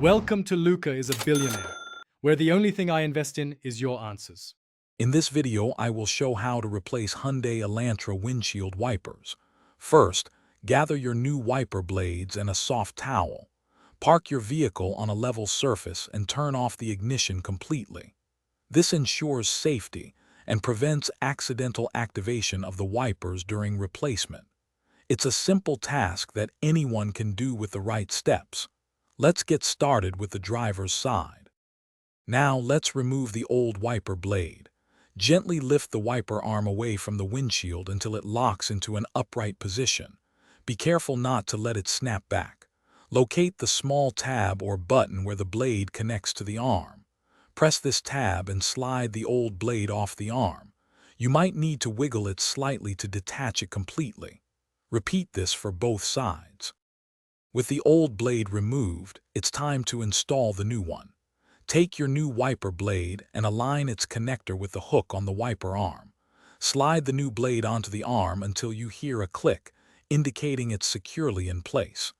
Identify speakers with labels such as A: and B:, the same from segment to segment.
A: Welcome to Luca is a Billionaire, where the only thing I invest in is your answers.
B: In this video, I will show how to replace Hyundai Elantra windshield wipers. First, gather your new wiper blades and a soft towel. Park your vehicle on a level surface and turn off the ignition completely. This ensures safety and prevents accidental activation of the wipers during replacement. It's a simple task that anyone can do with the right steps. Let's get started with the driver's side. Now let's remove the old wiper blade. Gently lift the wiper arm away from the windshield until it locks into an upright position. Be careful not to let it snap back. Locate the small tab or button where the blade connects to the arm. Press this tab and slide the old blade off the arm. You might need to wiggle it slightly to detach it completely. Repeat this for both sides. With the old blade removed, it's time to install the new one. Take your new wiper blade and align its connector with the hook on the wiper arm. Slide the new blade onto the arm until you hear a click, indicating it's securely in place.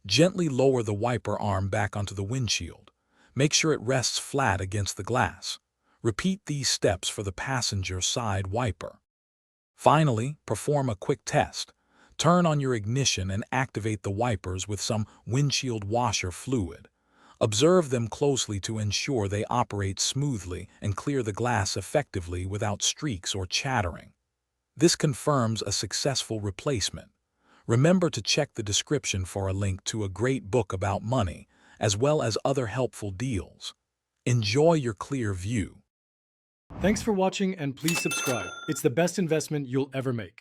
B: Gently lower the wiper arm back onto the windshield. Make sure it rests flat against the glass. Repeat these steps for the passenger side wiper. Finally, perform a quick test. Turn on your ignition and activate the wipers with some windshield washer fluid. Observe them closely to ensure they operate smoothly and clear the glass effectively without streaks or chattering. This confirms a successful replacement. Remember to check the description for a link to a great book about money, as well as other helpful deals. Enjoy your clear view.
A: Thanks for watching and please subscribe. It's the best investment you'll ever make.